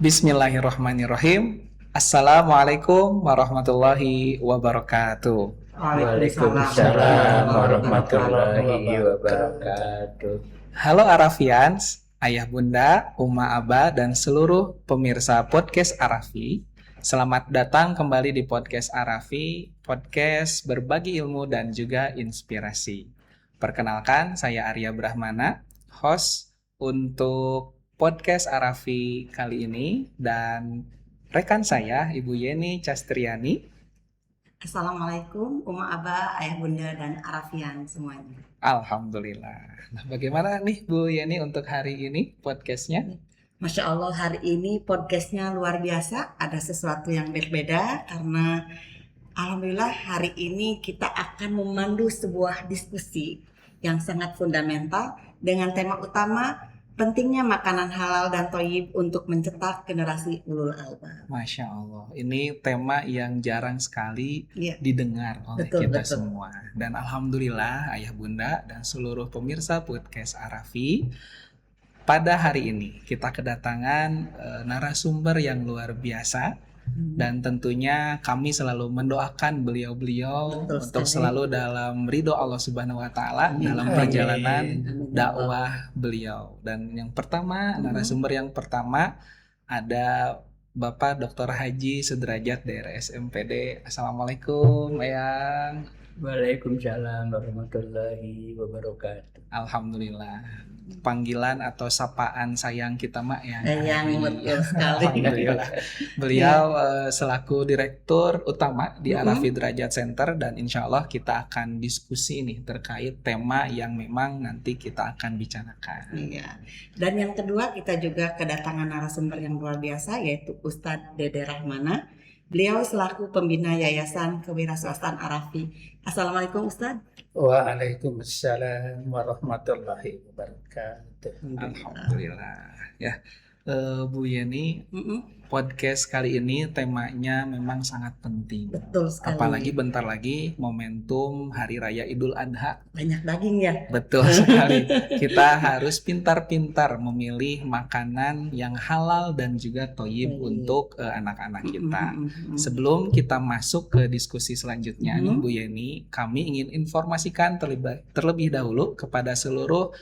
Bismillahirrahmanirrahim. Assalamualaikum warahmatullahi wabarakatuh. Waalaikumsalam warahmatullahi wabarakatuh. Halo Arafians, ayah bunda, uma aba, dan seluruh pemirsa podcast Arafi. Selamat datang kembali di podcast Arafi, podcast berbagi ilmu dan juga inspirasi. Perkenalkan, saya Arya Brahmana, host untuk podcast Arafi kali ini, dan rekan saya Ibu Yeni Castriani. Assalamualaikum, Uma Aba, Ayah Bunda, dan Arafian semuanya. Alhamdulillah. Nah, bagaimana nih Bu Yeni untuk hari ini podcastnya? Masya Allah, hari ini podcastnya luar biasa. Ada sesuatu yang berbeda karena Alhamdulillah hari ini kita akan memandu sebuah diskusi yang sangat fundamental dengan tema utama pentingnya makanan halal dan thayyib untuk mencetak generasi ulul albab. Masya Allah, ini tema yang jarang sekali didengar oleh kita semua. Dan Alhamdulillah Ayah Bunda dan seluruh pemirsa podcast Arafi, pada hari ini kita kedatangan narasumber yang luar biasa. Dan tentunya kami selalu mendoakan beliau-beliau untuk selalu dalam ridho Allah Subhanahu wa Ta'ala dalam perjalanan dakwah beliau. Dan yang pertama, narasumber yang pertama ada Bapak Dr. Haji Sudrajat dari SMPD. Assalamualaikum, Ayang. Waalaikumsalam warahmatullahi wabarakatuh. Alhamdulillah. Panggilan atau sapaan sayang kita mak ya. Yang betul sekali. Alhamdulillah. Beliau selaku direktur utama di Arafi Derajat Center, dan insya Allah kita akan diskusi nih terkait tema yang memang nanti kita akan bicarakan. Iya. Dan yang kedua kita juga kedatangan narasumber yang luar biasa yaitu Ustadz Dede Rahmana. Beliau selaku pembina Yayasan Kewirausahaan Arafi. Assalamualaikum Ustadz. Waalaikumsalam warahmatullahi wabarakatuh. Alhamdulillah. Ya, Bu Yeni, podcast kali ini temanya memang sangat penting. Betul sekali. Apalagi bentar lagi momentum Hari Raya Idul Adha. Banyak daging ya. Betul sekali. Kita harus pintar-pintar memilih makanan yang halal dan juga thayyib untuk anak-anak kita. Sebelum kita masuk ke diskusi selanjutnya nih Bu Yeni, kami ingin informasikan terlebih dahulu kepada seluruh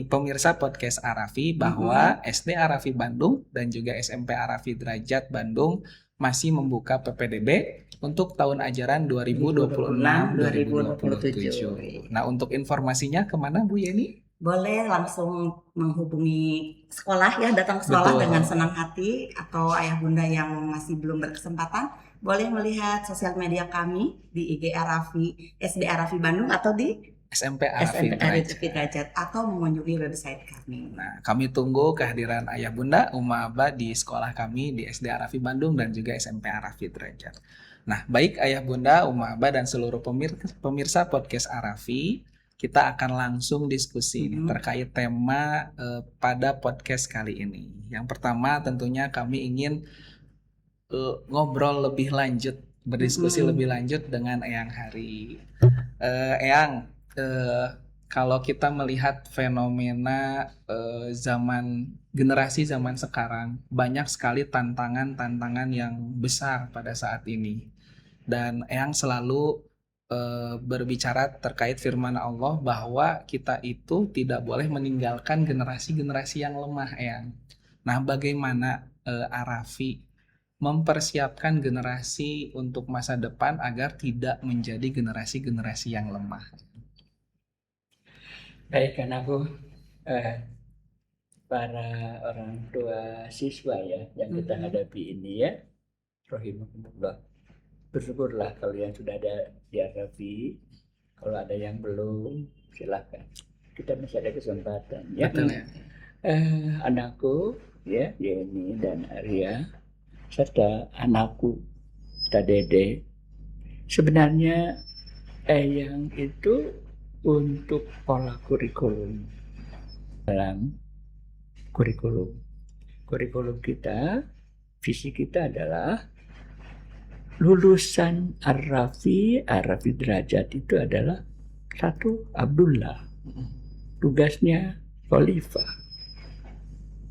pemirsa podcast Arafi bahwa SD Arafi Bandung dan juga SMP Arafi Derajat Bandung masih membuka PPDB untuk tahun ajaran 2026-2027. Nah, untuk informasinya kemana Bu Yeni? Boleh langsung menghubungi sekolah ya, datang ke sekolah dengan senang hati, atau ayah bunda yang masih belum berkesempatan boleh melihat sosial media kami di IG Arafi, SD Arafi Bandung, atau di SMP Arafi Derajat, atau mengunjungi website kami. Nah, kami tunggu kehadiran ayah bunda, uma aba di sekolah kami di SD Arafi Bandung dan juga SMP Arafi Derajat. Nah, baik ayah bunda, uma aba, dan seluruh pemirsa podcast Arafi, kita akan langsung diskusi terkait tema pada podcast kali ini. Yang pertama tentunya kami ingin ngobrol lebih lanjut, berdiskusi lebih lanjut dengan Eyang Hari. Eyang, kalau kita melihat fenomena generasi zaman sekarang, banyak sekali tantangan-tantangan yang besar pada saat ini. Dan Eyang selalu berbicara terkait firman Allah bahwa kita itu tidak boleh meninggalkan generasi-generasi yang lemah, Eyang. Nah, bagaimana Arafi mempersiapkan generasi untuk masa depan agar tidak menjadi generasi-generasi yang lemah? Baik, anakku, para orang tua siswa ya yang kita hadapi ini ya, rahimakumullah. Bersyukurlah kalian sudah ada di Arafi. Kalau ada yang belum, silahkan. Kita masih ada kesempatan ya. Betul ya. Anakku ya, Yeni dan Arya, serta anakku Ustadz Dede. Sebenarnya yang itu untuk pola kurikulum dalam kurikulum kita, visi kita adalah lulusan Arafi Derajat itu adalah satu Abdullah, tugasnya khalifah.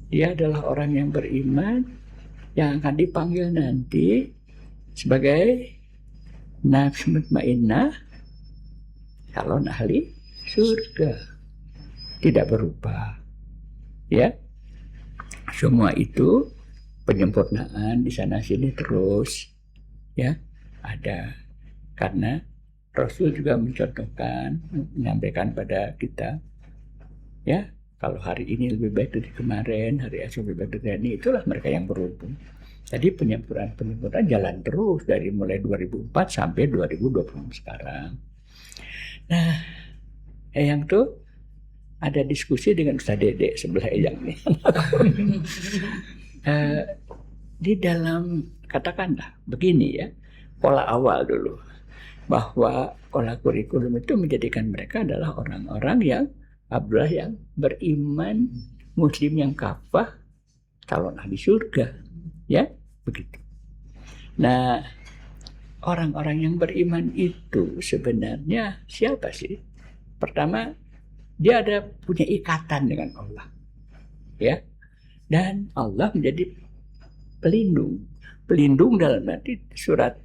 Dia adalah orang yang beriman, yang akan dipanggil nanti sebagai nafs mutmainnah, calon ahli surga, tidak berubah. Ya, semua itu penyempurnaan di sana sini terus, ya ada, karena Rasul juga mencontohkan, menyampaikan pada kita, ya kalau hari ini lebih baik dari kemarin, hari esok lebih baik dari hari ini, itulah mereka yang beruntung. Jadi penyempurnaan jalan terus dari mulai 2004 sampai 2020 sekarang. Nah, Eyang tuh ada diskusi dengan Ustaz Dede sebelah Eyang nih. Di dalam, katakanlah begini ya, pola awal dulu, bahwa pola kurikulum itu menjadikan mereka adalah orang-orang yang Abdullah yang beriman, muslim yang kafah, calon ahli surga, ya begitu. Nah, orang-orang yang beriman itu sebenarnya siapa sih? Pertama, dia punya ikatan dengan Allah, ya, dan Allah menjadi pelindung dalam arti surat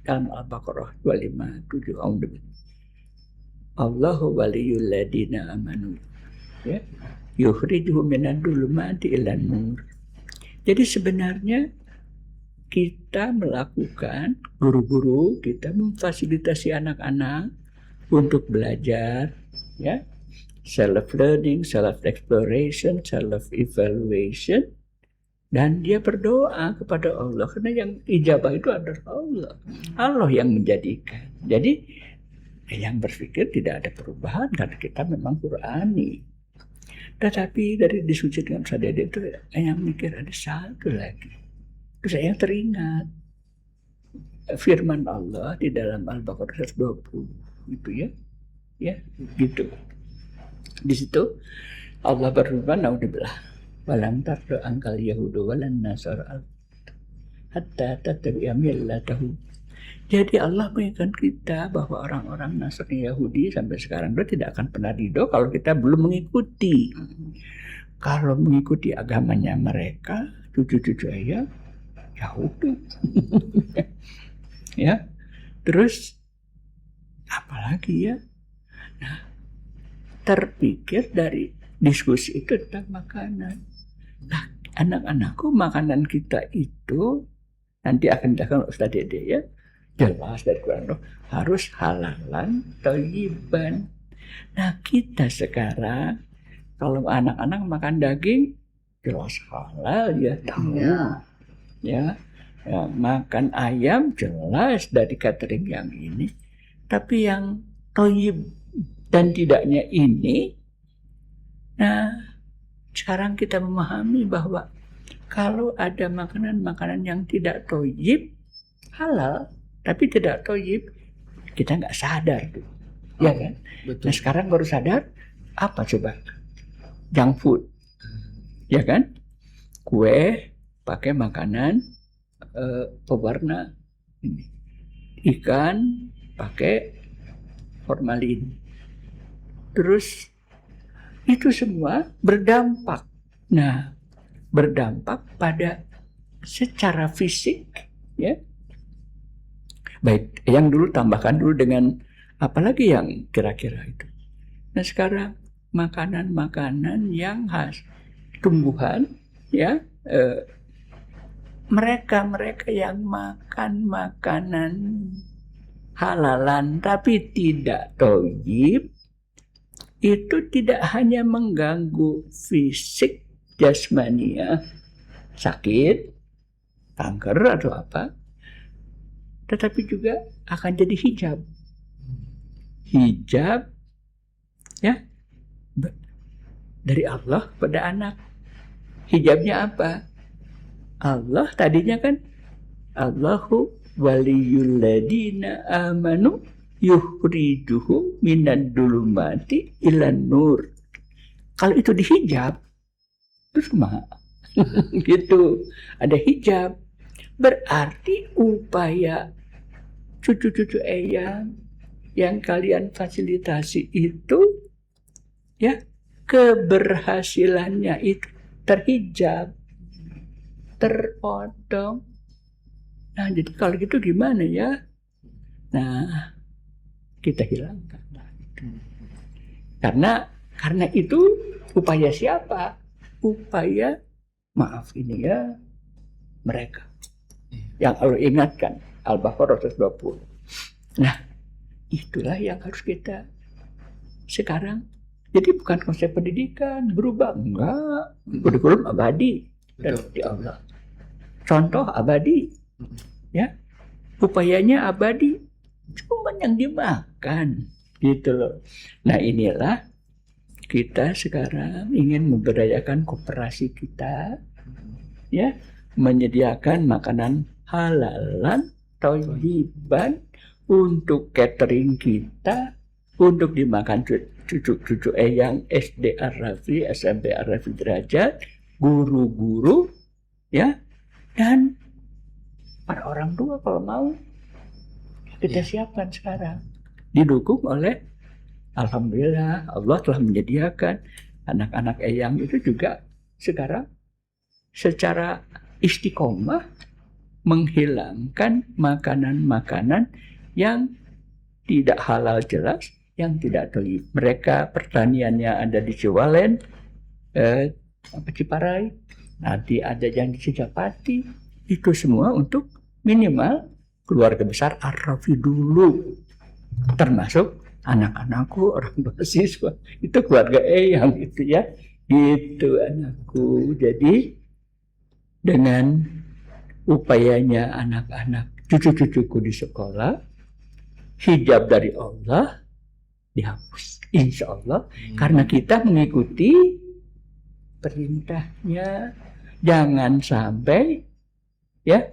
dalam Al-Baqarah 257, Allahu waliyul ladina amanu, ya, yukhrijuhum minadh dhulumati ilan nur. Jadi sebenarnya kita melakukan, guru-guru kita memfasilitasi anak-anak untuk belajar, ya, self learning, self exploration, self evaluation, dan dia berdoa kepada Allah, karena yang ijabah itu adalah Allah yang menjadikan. Jadi yang berpikir tidak ada perubahan karena kita memang Qurani. Tetapi dari diskusi dengan Ustaz Dede itu yang mikir ada satu lagi. Terus saya teringat firman Allah di dalam Al-Baqarah 120 itu, ya gitu. Di situ Allah berfirman, naudzubillah, walam tardu angkal yahudu walan nasara hatta tattabi'a millatahum. Jadi Allah mengingatkan kita bahwa orang-orang Nasrani Yahudi sampai sekarang itu tidak akan pernah ridho kalau kita belum mengikuti. Kalau mengikuti agamanya mereka, cucu-cucu ayah, Yahudi. Ya, terus apalagi ya? Nah, terpikir dari diskusi itu tentang makanan. Nah, anak-anakku, makanan kita itu nanti akan dilakukan Ustaz Dede, ya. Jelas dari Quran harus halalan thayyiban. Nah, kita sekarang kalau anak-anak makan daging jelas halal, ya tahu, ya, makan ayam jelas dari catering yang ini. Tapi yang thayyib dan tidaknya ini, nah sekarang kita memahami bahwa kalau ada makanan-makanan yang tidak thayyib, halal tapi tidak thayyib, kita nggak sadar tuh, ya kan? Betul. Nah sekarang baru sadar, apa coba? Junk food, ya kan? Kue pakai makanan pewarna ini, ikan pakai formalin, terus itu semua berdampak. Nah, berdampak pada secara fisik, ya. Baik, yang dulu tambahkan dulu dengan apalagi yang kira-kira itu. Nah sekarang makanan-makanan yang khas tumbuhan, ya, mereka yang makan makanan halalan tapi tidak thayyib, itu tidak hanya mengganggu fisik jasmania, sakit, kanker atau apa, tetapi juga akan jadi hijab, ya, dari Allah pada anak. Hijabnya apa? Allah tadinya kan Allahu waliyul ladina amanu yukhrijuhum minad dhulumati ilan nur. Kalau itu dihijab, terus kemana? Gitu, ada hijab. Berarti upaya cucu-cucu eyang yang kalian fasilitasi itu, ya, keberhasilannya itu terhijab. terpotong. Nah, jadi kalau gitu gimana ya? Nah, kita hilangkan. Karena itu upaya siapa? Upaya, maaf ini ya, mereka yang Allah ingatkan, Al-Baqarah 120. Nah, itulah yang harus kita sekarang. Jadi bukan konsep pendidikan berubah, enggak, kurikulum abadi dari Allah. Contoh abadi, ya, upayanya abadi, cuma yang dimakan, gitu loh. Nah, inilah kita sekarang ingin memberdayakan koperasi kita, ya, menyediakan makanan halalan, thayyiban untuk catering kita, untuk dimakan cucu-cucu eyang SD Ar-Rafi, SMP Ar-Rafi Derajat, guru-guru, ya, dan para orang tua kalau mau kita siapkan sekarang, didukung oleh, alhamdulillah Allah telah menyediakan anak-anak eyang itu juga sekarang secara istiqomah menghilangkan makanan-makanan yang tidak halal jelas, yang tidak thayyib. Mereka pertaniannya ada di Ciwalen, Ciparai, nanti ada yang di Sejapati. Itu semua untuk minimal keluarga besar Ar-Rafi dulu, termasuk anak-anakku, orang mahasiswa, itu keluarga eyang gitu ya, gitu anakku. Jadi dengan upayanya anak-anak cucu-cucuku di sekolah, hijab dari Allah dihapus, insya Allah, karena kita mengikuti perintahnya. Jangan sampai, ya,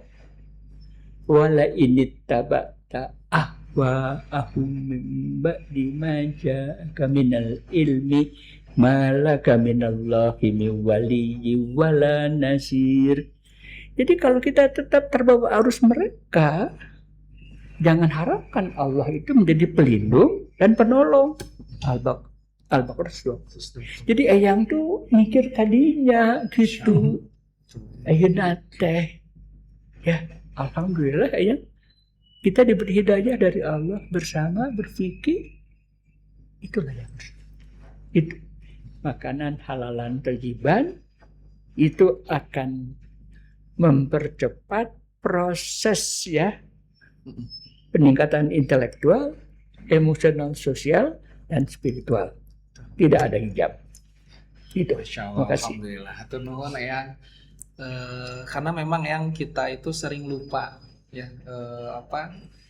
wala inittaba'ta ahwa'ahum min ba'di ma ja'aka minal ilmi ma laka minallahi min waliyyin wala nasir. Jadi kalau kita tetap terbawa arus mereka, jangan harapkan Allah itu menjadi pelindung dan penolong. Al-Baqarah 120. Jadi eyang tuh mikir tadinya gitu. Ayeuna teh, ya, alhamdulillah eyang, kita diberi hidayah dari Allah bersama berfikir. Itulah yang itu makanan halalan thayyiban itu akan mempercepat proses, ya, peningkatan intelektual, emosional, sosial, dan spiritual. Tidak ada hijab. Itu. Terima kasih. Alhamdulillah. Hatur nuhun eyang. Karena memang yang kita itu sering lupa, ya,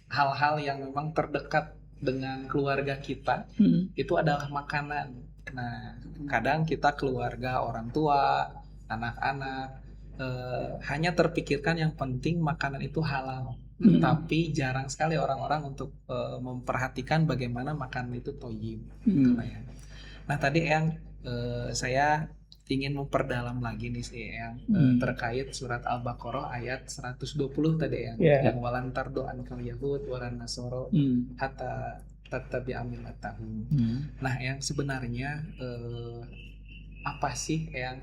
hal-hal yang memang terdekat dengan keluarga kita itu adalah makanan. Nah, kadang kita keluarga, orang tua, anak-anak hanya terpikirkan yang penting makanan itu halal. Tapi jarang sekali orang-orang untuk memperhatikan bagaimana makanan itu thayyib. Nah, tadi yang saya ingin memperdalam lagi nih sih yang terkait surat Al-Baqarah ayat 120 tadi yang walantar doan kal yahud walan nasoro hatta tattabi'a millatahum. Nah, yang sebenarnya apa sih yang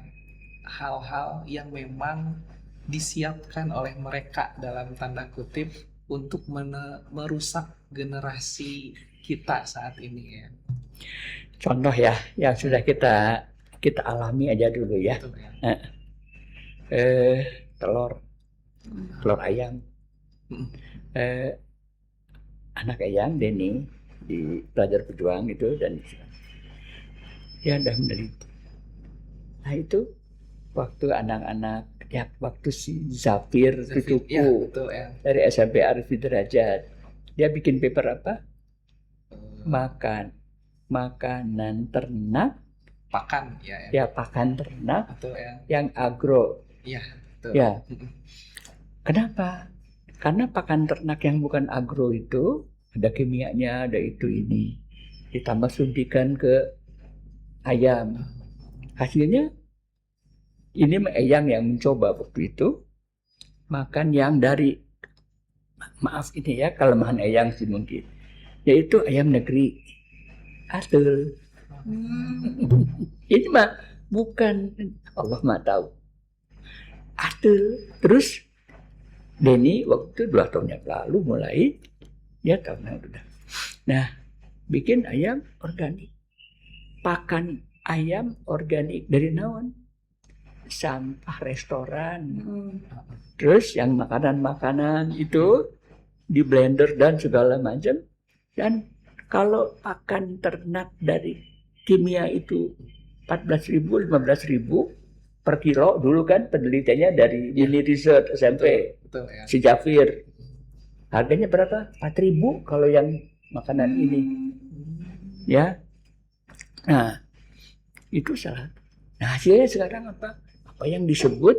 hal-hal yang memang disiapkan oleh mereka dalam tanda kutip untuk merusak generasi kita saat ini, ya? Contoh ya, yang sudah kita alami aja dulu ya. Telur ayam. Anak ayam Denny di Pelajar Pejuang itu, dan dia udah meneliti. Nah, itu waktu anak-anak, ya, waktu si Zafir cucuku dari SMP Ar-Rafi Derajat, dia bikin paper apa? Makanan ternak, pakan, ya, pakan ternak atau yang agro. Iya, betul. Ya. Kenapa? Karena pakan ternak yang bukan agro itu ada kimianya, ada itu ini, ditambah suntikan ke ayam. Hasilnya ini eyang yang mencoba waktu itu makan yang dari, maaf ini ya kelemahan eyang sih mungkin, yaitu ayam negeri atul. Ini mah bukan, Allah mah tahu. Atul. Terus Denny waktu 2 tahun yang lalu mulai dia tahun udah. Nah, bikin ayam organik. Pakan ayam organik dari naon? Sampah restoran. Terus yang makanan-makanan itu di blender dan segala macam. Dan kalau pakan ternak dari kimia itu 14.000, 15.000 per kilo dulu kan penelitiannya dari Uni Research SMP. Betul, ya. Si Jafir. Harganya berapa? 4.000 kalau yang makanan ini. Ya. Nah, itu salah. Nah, hasilnya sekarang apa? Apa yang disebut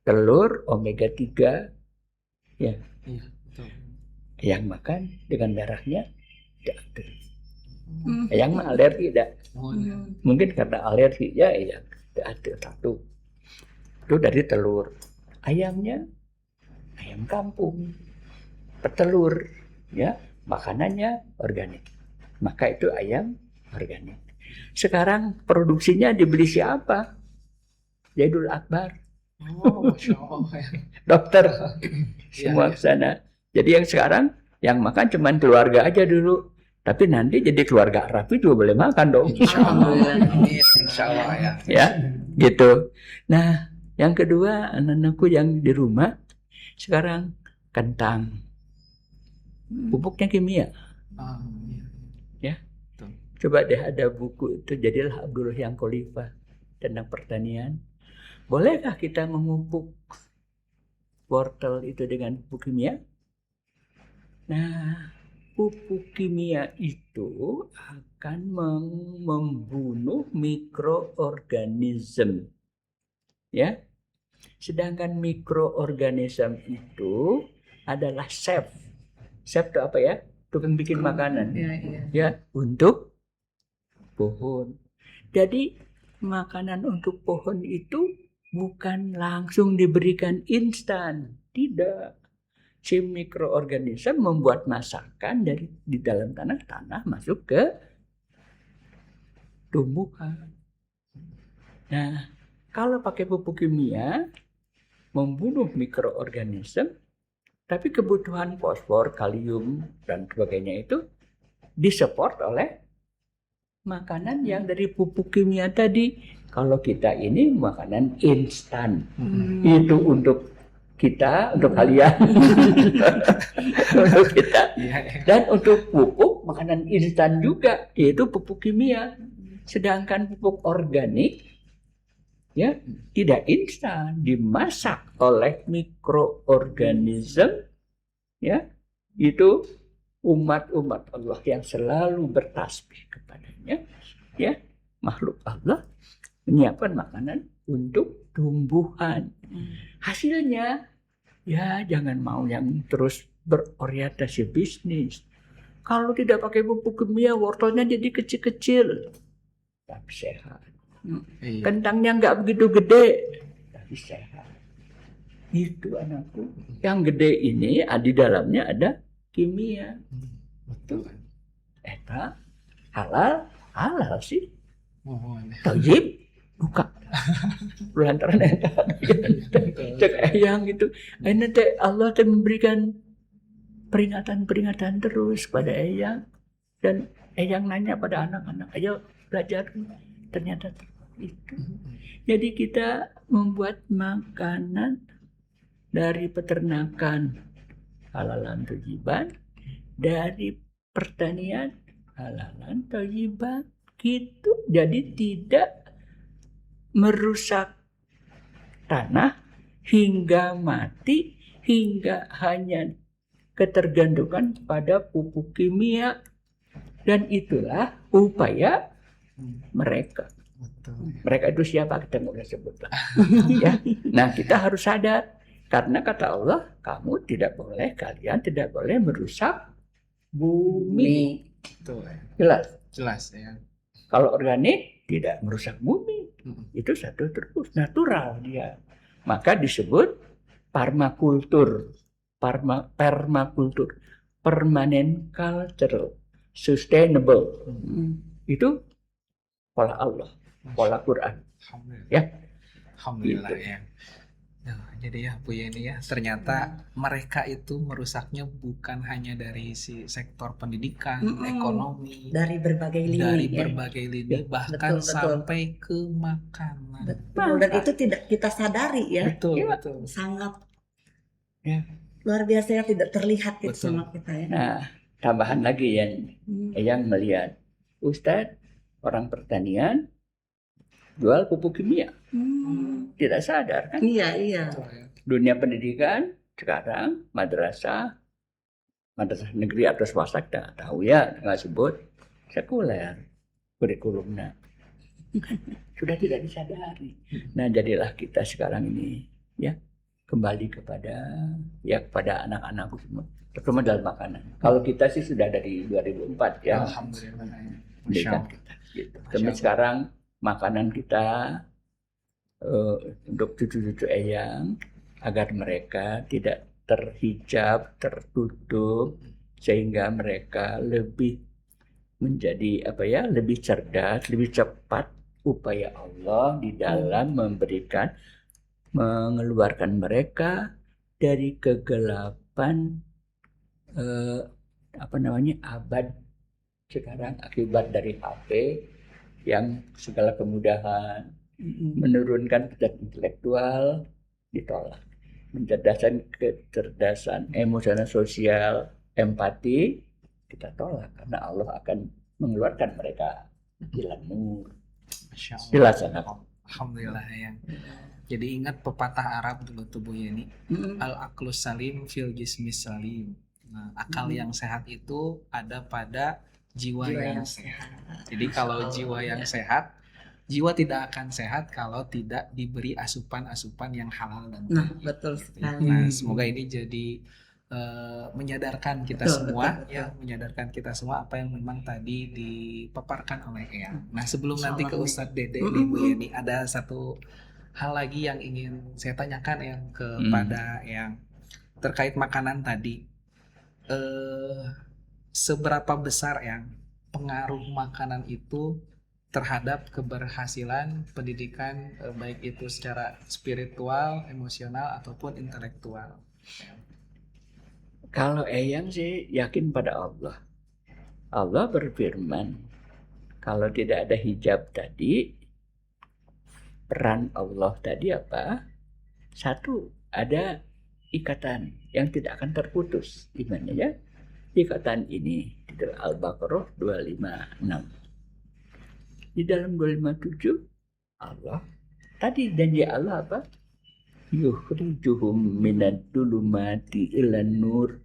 telur omega 3 ya. Iya, betul. Yang makan dengan merahnya tidak. Yang mah alergi tidak. Mungkin karena alergi ya tidak ada satu. Itu dari telur. Ayamnya ayam kampung. Petelur ya, makanannya organik. Maka itu ayam organik. Sekarang produksinya dibeli siapa? Zaidul Akbar. Oh, Masya Allah. Dokter semua ke sana. Jadi yang sekarang yang makan cuman keluarga aja dulu. Tapi nanti jadi keluarga Arafi juga boleh makan dong. Insya Allah. Insya Allah ya. Ya, gitu. Nah, yang kedua anak-anakku yang di rumah sekarang kentang. Pupuknya kimia. Ya. Betul. Coba deh ada buku itu Jadilah Abdullah yang Khalifah tentang pertanian. Bolehkah kita memupuk wortel itu dengan pupuk kimia? Nah, pupuk kimia itu akan membunuh mikroorganisme. Ya. Sedangkan mikroorganisme itu adalah chef. Chef itu apa ya? Tukang bikin makanan. Ya, untuk pohon. Jadi makanan untuk pohon itu bukan langsung diberikan instan. Tidak. Si mikroorganisme membuat masakan dari di dalam tanah masuk ke tumbuhan. Nah, kalau pakai pupuk kimia membunuh mikroorganisme, tapi kebutuhan fosfor, kalium, dan sebagainya itu disupport oleh makanan yang dari pupuk kimia tadi. Kalau kita ini makanan instan, itu untuk kita, untuk kalian, untuk kita, dan untuk pupuk makanan instan juga, yaitu pupuk kimia. Sedangkan pupuk organik, ya tidak instan, dimasak oleh mikroorganisme, ya itu umat-umat Allah yang selalu bertasbih kepadanya, ya makhluk Allah menyiapkan makanan untuk tumbuhan. Hasilnya ya jangan mau yang terus berorientasi bisnis. Kalau tidak pakai pupuk kimia, wortelnya jadi kecil-kecil tapi sehat. Kentangnya nggak begitu gede tapi sehat. Itu anakku. Yang gede ini di dalamnya ada kimia. Betul. Eta halal sih. Mohon. Tajib buka. Lantaran eta cek eyang gitu. Ini teh Allah teh memberikan peringatan terus pada eyang, dan eyang nanya pada anak-anak, ayo belajar. Ternyata itu. Jadi kita membuat makanan dari peternakan halalan thayyiban, dari pertanian halalan thayyiban gitu. Jadi tidak merusak tanah hingga mati, hingga hanya ketergantungan pada pupuk kimia. Dan itulah upaya mereka. Mereka itu siapa kita nggak boleh sebut lah. Ya. Nah kita harus sadar, karena kata Allah, kalian tidak boleh merusak bumi. Betul. Jelas ya. Kalau organik tidak merusak bumi, itu satu terus natural dia. Maka disebut permakultur, permanent culture, sustainable. Itu pola Allah, pola Quran. Alhamdulillah. Ya. Alhamdulillah gitu. ya. Jadi ya Bu Yeni ya, ternyata mereka itu merusaknya bukan hanya dari si sektor pendidikan, ekonomi, dari berbagai lini, dari berbagai lini, bahkan betul. sampai ke makanan. Betul, dan itu tidak kita sadari ya. Betul. Sangat Ya. luar biasa, tidak terlihat gitu Betul. sama kita ya. Nah, tambahan lagi yang melihat Ustadz orang pertanian jual pupuk kimia, tidak sadar kan? Iya. Dunia pendidikan sekarang madrasah negeri atau swasta kita tahu ya, nggak sebut sekuler kurikulumnya sudah tidak disadari. Nah, jadilah kita sekarang ini ya kembali kepada anak-anakku semua, terutama dalam makanan. Kalau kita sih sudah dari 2004 ya, Alhamdulillah. pendidikan kita. Gitu. Tapi sekarang makanan kita untuk cucu-cucu Eyang agar mereka tidak terhijab, tertutup, sehingga mereka lebih menjadi lebih cerdas, lebih cepat upaya Allah di dalam mengeluarkan mereka dari kegelapan abad sekarang akibat dari HP yang segala kemudahan, menurunkan kecerdasan intelektual ditolak, kecerdasan emosional sosial, empati kita tolak karena Allah akan mengeluarkan mereka jalan nur. Dilaksanakan. Alhamdulillah ya. Jadi ingat pepatah Arab dulu tuh Bu Yeni, al-aqlus salim fil jismis salim. Nah, akal yang sehat itu ada pada jiwa yang sehat. Jadi kalau jiwa yang sehat, jiwa tidak akan sehat kalau tidak diberi asupan-asupan yang halal dan thayyib. Betul sekali. Nah, semoga ini jadi menyadarkan kita semua, menyadarkan kita semua apa yang memang tadi dipaparkan oleh Eyang. Nah, sebelum nanti ke Ustadz Dede nih Bu Yeni, ada satu hal lagi yang ingin saya tanyakan yang kepada yang terkait makanan tadi. Seberapa besar yang pengaruh makanan itu terhadap keberhasilan pendidikan, baik itu secara spiritual, emosional ataupun intelektual? Kalau Eyang sih yakin pada Allah. Allah berfirman, kalau tidak ada hijab tadi, peran Allah tadi apa? Satu, ada ikatan yang tidak akan terputus. Gimana ya? Ikatan ini di dalam Al-Baqarah 256. Di dalam 257 Allah tadi janji Allah apa? Yukhrijuhum minad dhulumati ilan nur.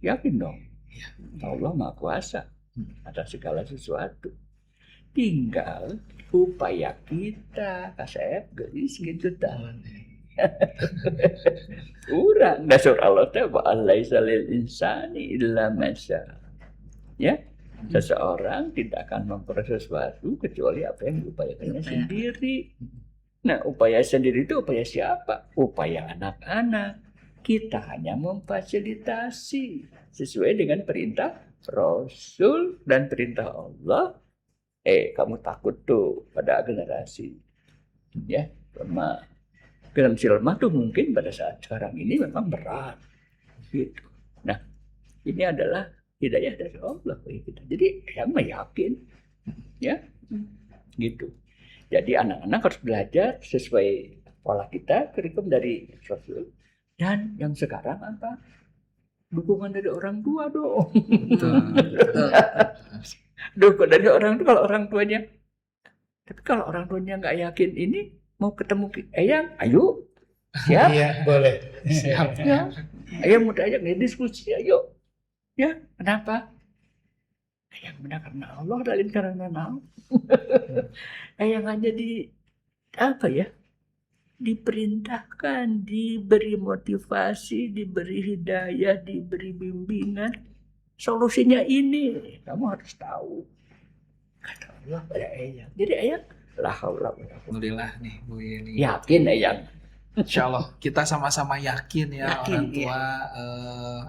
Yakin dong, Allah Maha Kuasa atas segala sesuatu. Tinggal upaya kita, kasep gelis gitu tak. Urang dasar Allah teh wa alaisa lil insani illa ma syaa. Ya, seseorang tidak akan memperoleh sesuatu kecuali apa yang diupayakannya sendiri. Nah, upaya sendiri itu upaya siapa? Upaya anak-anak. Kita hanya memfasilitasi sesuai dengan perintah Rasul dan perintah Allah. Kamu takut tuh pada generasi ya, lemah. Generasi lemah tuh mungkin pada saat sekarang ini memang berat gitu. Nah, ini adalah hidayah dari Allah bagi kita. Jadi yang meyakin ya gitu. Jadi anak-anak harus belajar sesuai pola kita, kurikulum dari Rasul. Dan yang sekarang apa? Dukungan dari orang tua dong. Dukungan dari orang tua, kalau orang tuanya. Tapi kalau orang tuanya nggak yakin ini, mau ketemu Eyang, ayo. Siap? Iya, boleh. Siap. Ya. Eyang mau diajak nih diskusi, ayo. Ya, kenapa? Eyang benar karena Allah, dalil karena Allah. Eyang hanya diperintahkan, diberi motivasi, diberi hidayah, diberi bimbingan. Solusinya ini, kamu harus tahu. Kata Allah pada Eyang. Jadi Eyang, alhamdulillah nih Bu Yeni. Yakin Eyang. Insya Allah kita sama-sama yakin ya, orang tua,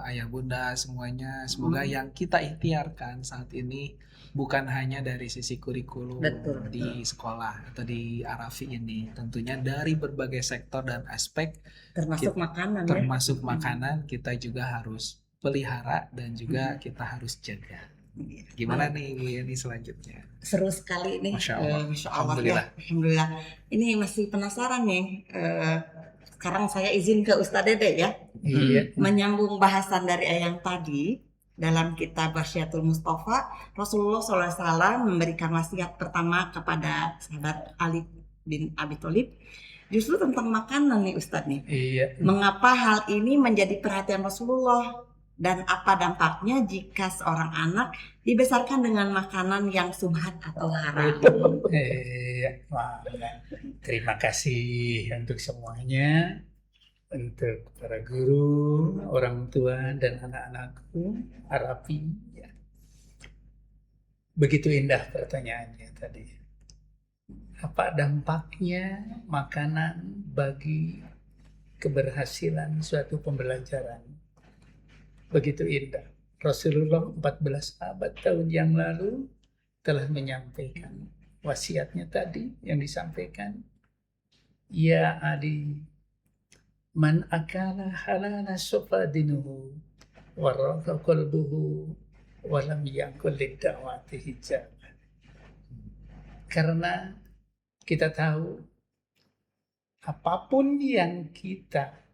ayah bunda semuanya. Semoga yang kita ikhtiarkan saat ini bukan hanya dari sisi kurikulum Betul. di sekolah atau di Arafi ini, tentunya dari berbagai sektor dan aspek Termasuk makanan ya. termasuk makanan kita juga harus pelihara dan juga kita harus jaga. Gimana nih Bu Yani selanjutnya? Seru sekali nih. Masya Allah. Masya Allah Alhamdulillah. ya. Alhamdulillah. Ini masih penasaran nih. Sekarang saya izin ke Ustadz Dede ya. Iya. Menyambung bahasan dari yang tadi, dalam kitab Wasyiatul Mustafa, Rasulullah SAW memberikan wasiat pertama kepada sahabat Ali bin Abi Thalib justru tentang makanan nih Ustadz nih. Iya. Mengapa hal ini menjadi perhatian Rasulullah dan apa dampaknya jika seorang anak dibesarkan dengan makanan yang subhat atau haram? Wah, terima kasih untuk semuanya, untuk para guru, orang tua dan anak-anakku, Arafi. Ya. Begitu indah pertanyaannya tadi. Apa dampaknya makanan bagi keberhasilan suatu pembelajaran? Begitu indah. Rasulullah 14 abad tahun yang lalu telah menyampaikan wasiatnya tadi yang disampaikan. Ya Ali, man akala halala sofa dinuhu waraka qalbuhu walam yakul lidda'wati hijab. Karena kita tahu apapun yang kita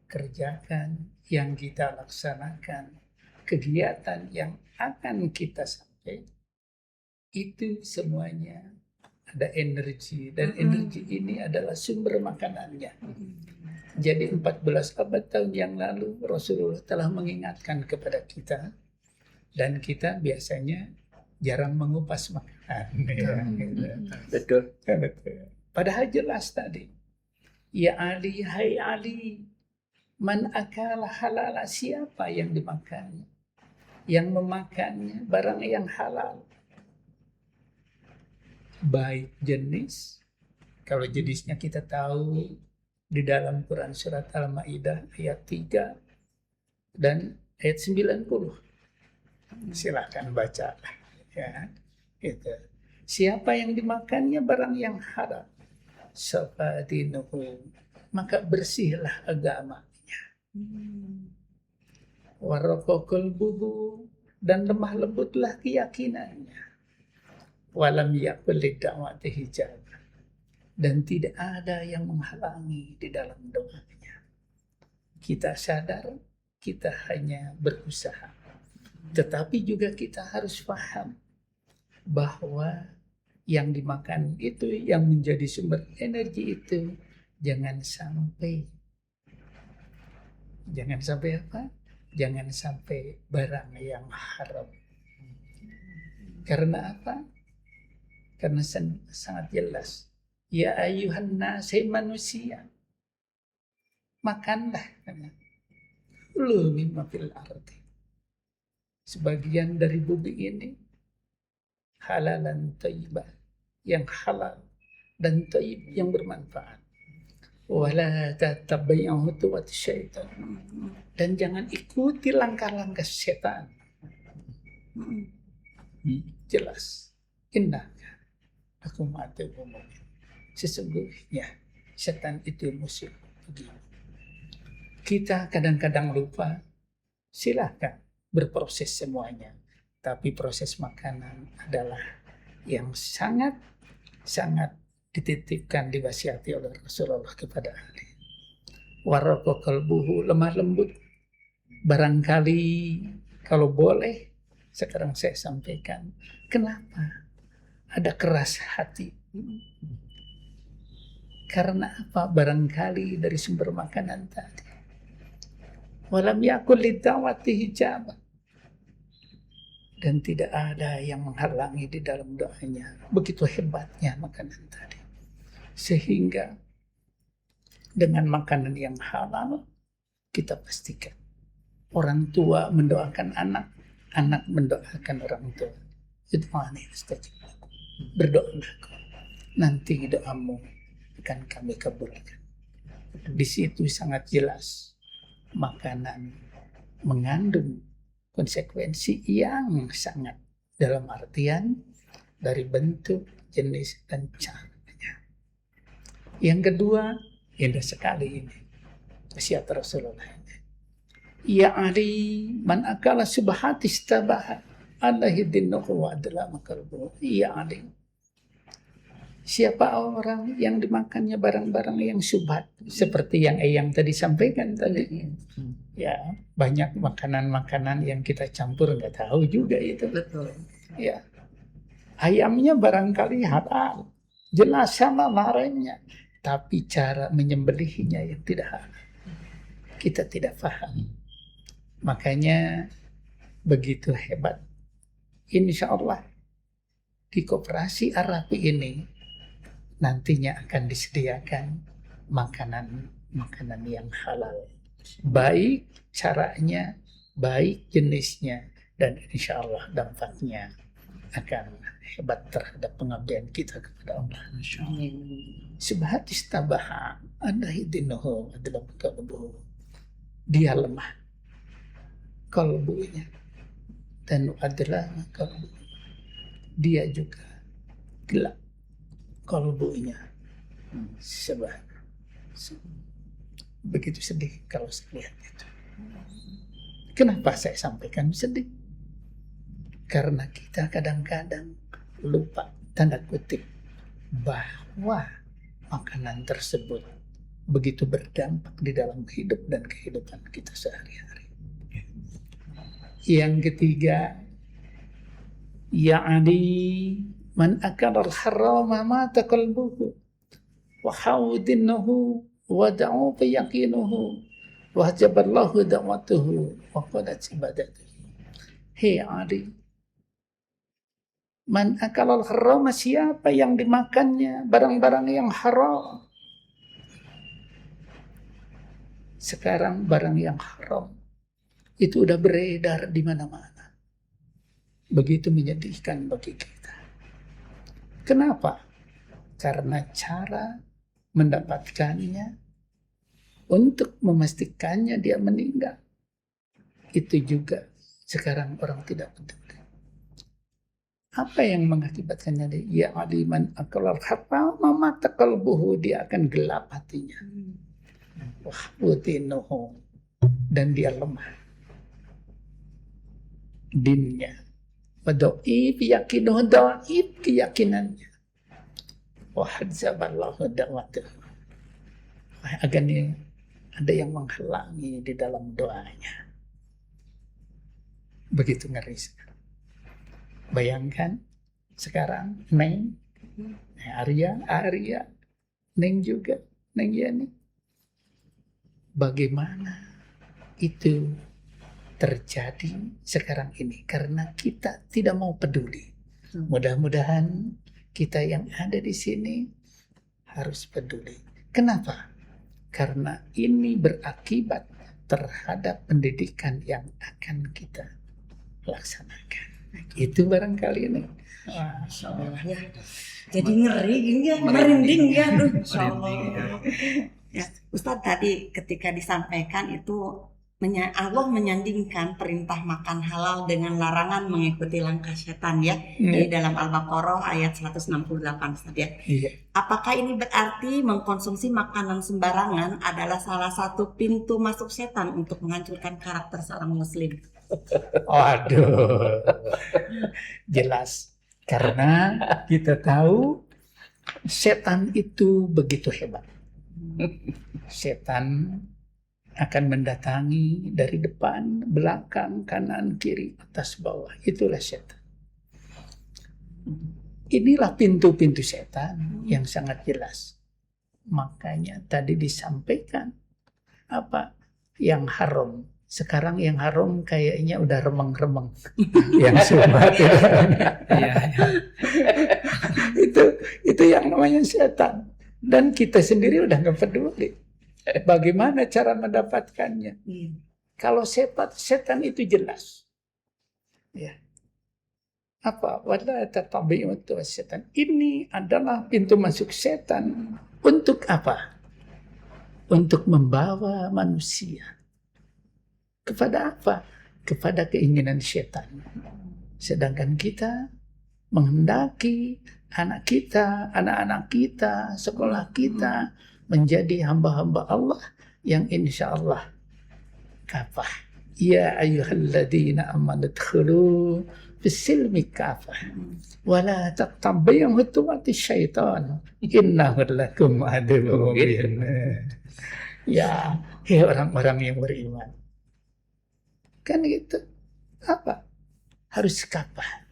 kerjakan, yang kita laksanakan, kegiatan yang akan kita sampai, itu semuanya ada energi, dan energi ini adalah sumber makanannya. Jadi 14 abad tahun yang lalu Rasulullah telah mengingatkan kepada kita, dan kita biasanya jarang mengupas makanan. Betul. Padahal jelas tadi, ya Ali, hai Ali, man akala halala, siapa yang dimakannya, yang memakannya barang yang halal, baik jenis. Kalau jenisnya kita tahu di dalam Quran surat Al-Maidah ayat 3 dan ayat 90. Silakan baca ya. Gitu. Siapa yang dimakannya barang yang halal, safadinuhu, maka bersihlah agama. Waraqaqal buhu, dan lemah lembutlah keyakinannya. Walam yakul lidda'wati hijab, dan tidak ada yang menghalangi di dalam doanya. Kita sadar kita hanya berusaha, tetapi juga kita harus paham bahwa yang dimakan itu, yang menjadi sumber energi itu, jangan sampai apa? Jangan sampai barang yang haram. Karena apa? Karena sangat jelas. Ya ayuhan nas, hai manusia, makanlah lu mimma fil ardi, sebagian dari bumi ini, halalan thayyibah, yang halal dan thayyib, yang bermanfaat. Wala tattabi'u khutuwati syaitan, dan jangan ikuti langkah-langkah setan. Jelas. Innaka aku mati umum. Sesungguhnya setan itu musuh. Kita kadang-kadang lupa. Silahkan berproses semuanya, tapi proses makanan adalah yang sangat dititipkan, diwasiati oleh Rasulullah kepada Ali. Waraqaqal buhu, lemah lembut. Barangkali kalau boleh sekarang saya sampaikan kenapa ada keras hati. Karena apa? Barangkali dari sumber makanan tadi. Walam yakul lidda'wati hijab, dan tidak ada yang menghalangi di dalam doanya. Begitu hebatnya makanan tadi. Sehingga dengan makanan yang halal, kita pastikan orang tua mendoakan anak, anak mendoakan orang tua. Id'ani astajib lakum. Berdoalah kau, nanti doamu akan kami kabulkan. Di situ sangat jelas makanan mengandung konsekuensi yang sangat dalam artian dari bentuk, jenis, dan caranya. Yang kedua, indah sekali ini wasiat Rasulullah ini. Ya Ali man akala subhati istabaha alaihi dinnuhu wa adla makalbu. Ya Ali, siapa orang yang dimakannya barang-barang yang syubhat, seperti yang Eyang tadi sampaikan tadi. Ya, banyak makanan-makanan yang kita campur nggak tahu juga itu. Betul. Ya, ayamnya barangkali halal, jelas sama larangnya, tapi cara menyembelihnya yang tidak halal, kita tidak paham. Makanya begitu hebat. Insya Allah di Koperasi Arafi ini nantinya akan disediakan makanan yang halal, baik caranya, baik jenisnya, dan insya Allah dampaknya akan hebat terhadap pengabdian kita kepada Allah. Subhat istabaha adahi dinuhu adalah kalbuhu. Dia lemah kalbunya, dan adalah kalbu. Dia juga gelap kalbunya. Sebab begitu sedih kalau saya lihat itu. Kenapa saya sampaikan sedih? Karena kita kadang-kadang lupa, tanda kutip, bahwa makanan tersebut begitu berdampak di dalam hidup dan kehidupan kita sehari-hari. Yang ketiga, ya'ani man akala al-harama mata qalbuhu wa hawdinnahu wa da'u fi yaqinuhu wa jaballahu da'watuhu wa qadat ibadatuhu. Hei Ali, man akala al-harama, siapa yang dimakannya barang-barang yang haram. Sekarang barang yang haram itu udah beredar di mana-mana. Begitu menyedihkan bagi kita. Kenapa? Karena cara mendapatkannya, untuk memastikannya dia meninggal, itu juga sekarang orang tidak peduli. Apa yang mengakibatkannya? Ya aliman akalal harama mata qalbuhu, dia akan gelap hatinya. Wah utinuhu, dan dia lemah dinnya. Wado'ib yakinuhu, do'ib keyakinannya. Wahadzaballahu da'watuhu, agaknya ada yang menghalangi di dalam doanya. Begitu ngeri. Bayangkan sekarang Neng, Arya, Neng juga, Neng Yani. Bagaimana itu terjadi sekarang ini? Karena kita tidak mau peduli. Mudah-mudahan kita yang ada di sini harus peduli. Kenapa? Karena ini berakibat terhadap pendidikan yang akan kita laksanakan. Itu barangkali ini. Ya. Jadi ngeri ya, merinding ya. Ya, Ustadz tadi ketika disampaikan itu Allah menyandingkan perintah makan halal dengan larangan mengikuti langkah setan ya, di dalam Al-Baqarah ayat 168 Ustadz ya. Apakah ini berarti mengkonsumsi makanan sembarangan adalah salah satu pintu masuk setan untuk menghancurkan karakter seorang muslim? Waduh, jelas. Karena kita tahu setan itu begitu hebat. Setan akan mendatangi dari depan, belakang, kanan, kiri, atas, bawah. Itulah setan. Inilah pintu-pintu setan yang sangat jelas. Makanya tadi disampaikan apa yang haram. Sekarang yang haram kayaknya udah remeng-remeng. Yang subhat itu yang namanya setan. Dan kita sendiri udah nggak peduli. Bagaimana cara mendapatkannya? Kalau setan itu jelas. Ya. Apa? Wala tatabi'u setan. Ini adalah pintu masuk setan. Untuk apa? Untuk membawa manusia. Kepada apa? Kepada keinginan setan. Sedangkan kita menghendaki anak-anak kita, sekolah kita menjadi hamba-hamba Allah yang insya Allah kafah. Ya ayyuhalladzina amanu dkhulu fis-silmi kafah wa la tattabi'u khutuwatis syaitan innahu lakum aduwwun mubin. Ya, orang-orang yang beriman. Kan gitu. Apa? Harus kafah.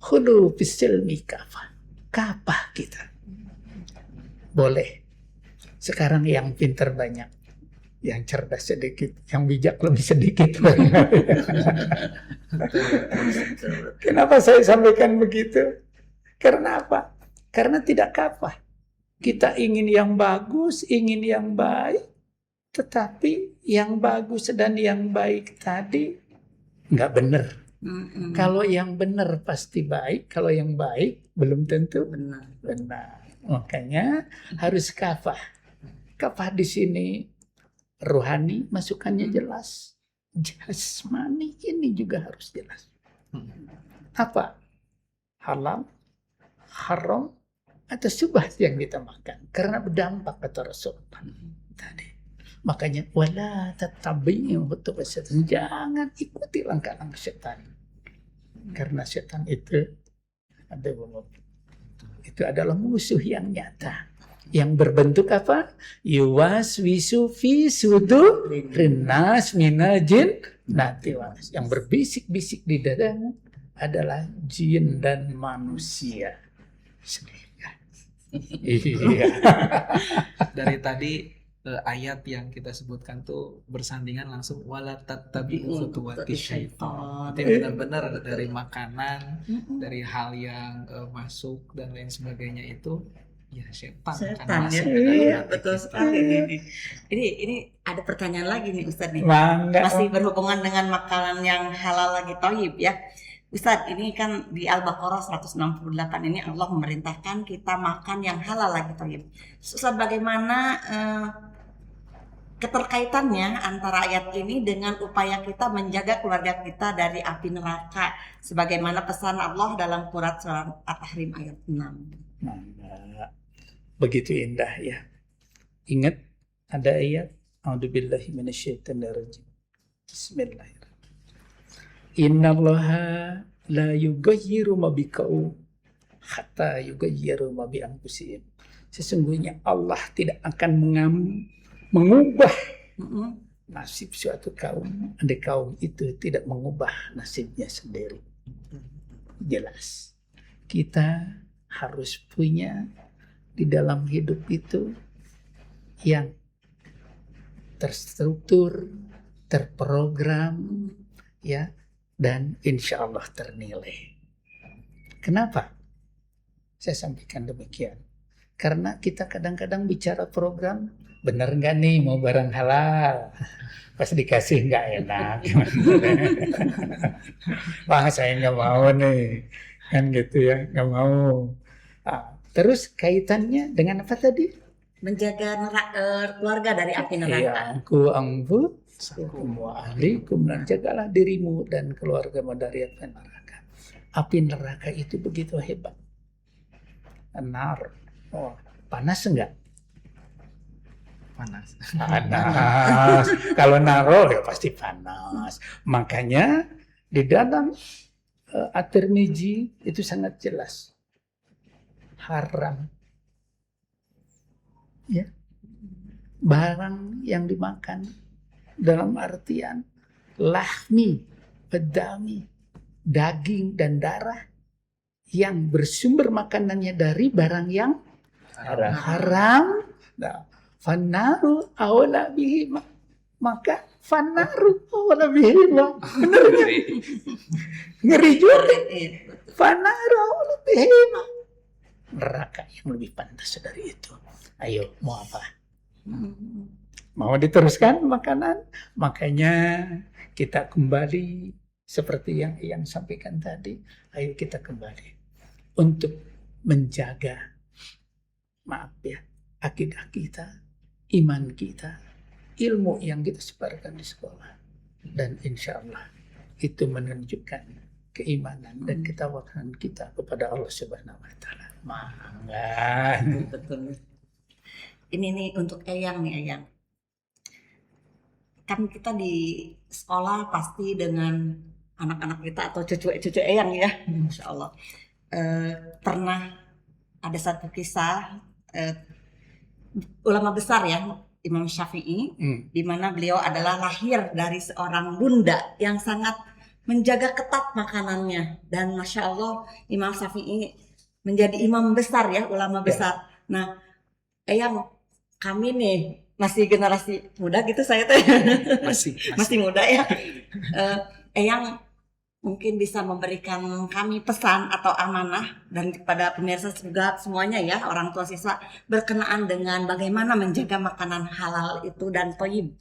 Khulu fis-silmi kafah. Kafah kita. Boleh. Sekarang yang pintar banyak, yang cerdas sedikit, yang bijak lebih sedikit. Kenapa saya sampaikan begitu? Karena apa? Karena tidak kafah. Kita ingin yang bagus, ingin yang baik, tetapi yang bagus dan yang baik tadi nggak benar. Kalau yang benar pasti baik, kalau yang baik belum tentu benar. Makanya harus kafah. Kafah di sini rohani masukannya jelas, jasmani ini juga harus jelas. Apa? Halal, haram, atau syubhat yang kita makan karena berdampak kata Rasul tadi. Makanya wala tattabi'u khutuwat syaitan, jangan ikuti langkah-langkah setan. Karena setan itu adalah musuh yang nyata. Yang berbentuk apa? Yuwaswisu fi sudurin nas minal jinnati wan nas. Yang berbisik-bisik di dadamu adalah jin dan manusia. Iya. Dari tadi ayat yang kita sebutkan tuh bersandingan langsung wala tattabi'u khutuwatis syaitan. Itu benar-benar dari makanan, dari hal yang masuk dan lain sebagainya itu ya setan kan ya. Iya, betul sekali. Ini ada pertanyaan lagi nih Ustadz nih. Masih berhubungan dengan makanan yang halal lagi thayyib ya. Ustadz, ini kan di Al-Baqarah 168 ini Allah memerintahkan kita makan yang halal lagi thayyib. Ustadz, bagaimana keterkaitannya antara ayat ini dengan upaya kita menjaga keluarga kita dari api neraka sebagaimana pesan Allah dalam surat At-Tahrim ayat 6. Begitu indah ya. Ingat ada ayat A'udzubillahi minasyaitonirrajim. Bismillahirrahmanirrahim. Innallaha la yughayyiru ma biqaum hatta yughayyiru ma bi anfusihim. Sesungguhnya Allah tidak akan mengubah nasib suatu kaum andai kaum itu tidak mengubah nasibnya sendiri. Jelas. Kita harus punya di dalam hidup itu yang terstruktur, terprogram, ya, dan insya Allah ternilai. Kenapa? Saya sampaikan demikian. Karena kita kadang-kadang bicara program, benar nggak nih mau barang halal? Pas dikasih nggak enak. Wah saya nggak mau nih, kan gitu ya, nggak mau. Terus kaitannya dengan apa tadi? Menjaga keluarga dari api neraka. Ya, ku anfusakum wa ahlikum, dan jagalah dirimu dan keluargamu dari api neraka. Api neraka itu begitu hebat. Nar, panas enggak? Panas. Kalau naro ya pasti panas. Makanya di dalam At-Tirmidzi itu sangat jelas. Haram ya barang yang dimakan dalam artian lahmi, pedami, daging dan darah yang bersumber makanannya dari barang yang haram. Nah, fanaru awla bihima, maka fanaru awla bihima. Benar kan? Ngeri juga. Fanaru awla bihima, neraka yang lebih pantas dari itu. Ayo, mau apa? Mau diteruskan makanan? Makanya kita kembali seperti yang sampaikan tadi. Ayo kita kembali untuk menjaga, maaf ya, akidah kita, iman kita, ilmu yang kita sebarkan di sekolah. Dan insya Allah itu menunjukkan keimanan dan ketawakan kita kepada Allah Subhanahu wa taala. Mangga. Betul. Ini nih untuk Eyang nih, Eyang. Kan kita di sekolah pasti dengan anak-anak kita atau cucu Eyang ya, Masya Allah. Pernah ada satu kisah ulama besar ya, Imam Syafi'i, di mana beliau adalah lahir dari seorang bunda yang sangat menjaga ketat makanannya, dan Masya Allah Imam Syafi'i menjadi imam besar ya, ulama besar. Nah, Eyang, kami nih masih generasi muda gitu, saya tuh masih muda ya. Eyang mungkin bisa memberikan kami pesan atau amanah, dan kepada pemirsa juga semuanya ya, orang tua siswa, berkenaan dengan bagaimana menjaga makanan halal itu dan thayyib,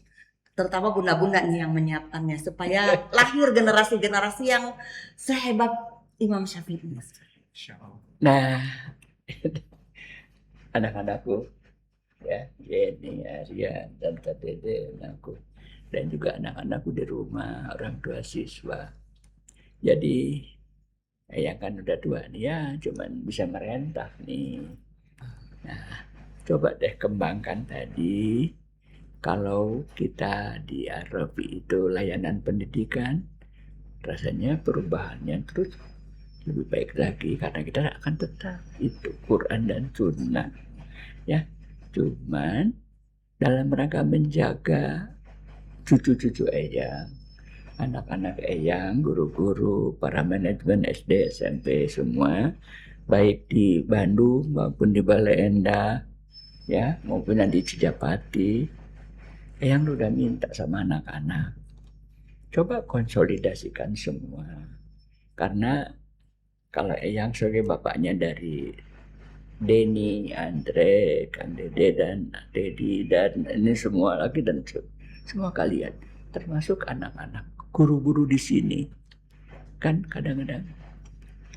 terutama bunda-bunda nih yang menyiapkannya, supaya lahir generasi-generasi yang sehebat Imam Syafi'i. Nah, anak-anakku ya, Jenny, Aryan, dan Dede, aku, dan juga anak-anakku di rumah, orang tua siswa. Jadi yang kan udah tua nih ya, cuman bisa merentah nih. Nah, coba deh kembangkan tadi. Kalau kita di Arafi itu layanan pendidikan, rasanya perubahannya terus lebih baik lagi, karena kita akan tetap itu Quran dan Sunnah ya. Cuman dalam rangka menjaga cucu-cucu Eyang, anak-anak Eyang, guru-guru, para manajemen SD, SMP semua, baik di Bandung maupun di Bale Endah ya, maupun di Cijapati, Eyang udah minta sama anak-anak, coba konsolidasikan semua. Karena kalau Eyang sebagai bapaknya dari Denny, Andre, Kang Dede, dan Dedi, dan ini semua lagi, dan semua kalian, termasuk anak-anak, guru-guru di sini, kan kadang-kadang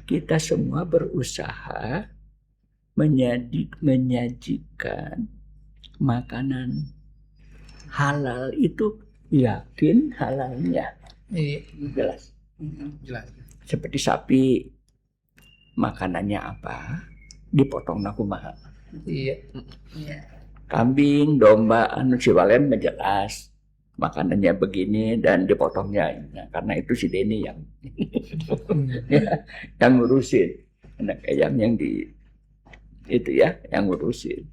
kita semua berusaha menyajikan makanan halal itu, yakin halalnya. Jelas. Seperti sapi, makanannya apa, dipotong aku mahal. Iya. Kambing, domba, siwalen jelas makanannya begini dan dipotongnya. Nah, karena itu si Denny yang yang ngurusin, anak Eyang yang di itu ya, yang ngurusin.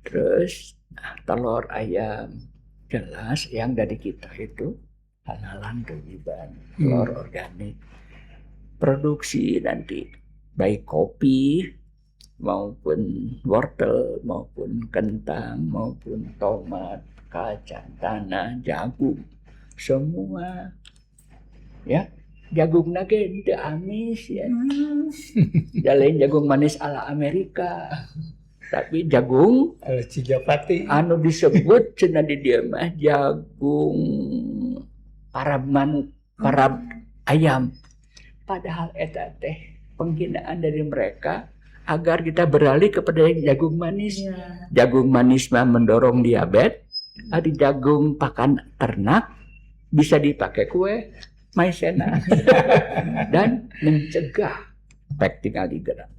Terus telur ayam, jelas yang dari kita itu halalan thayyiban, telur organik. Produksi nanti baik kopi maupun wortel maupun kentang maupun tomat, kacang tanah, jagung, semua ya. Jagung nage tidak amis ya. Jalain jagung manis ala Amerika, tapi jagung Cijapati anu disebut cenah di dia mah jagung parab manuk, parab ayam. Padahal eta teh penghinaan dari mereka agar kita beralih kepada jagung manis. Jagung manis mah mendorong diabetes. Ada jagung pakan ternak bisa dipakai kue maizena dan mencegah pek tinggal digerak.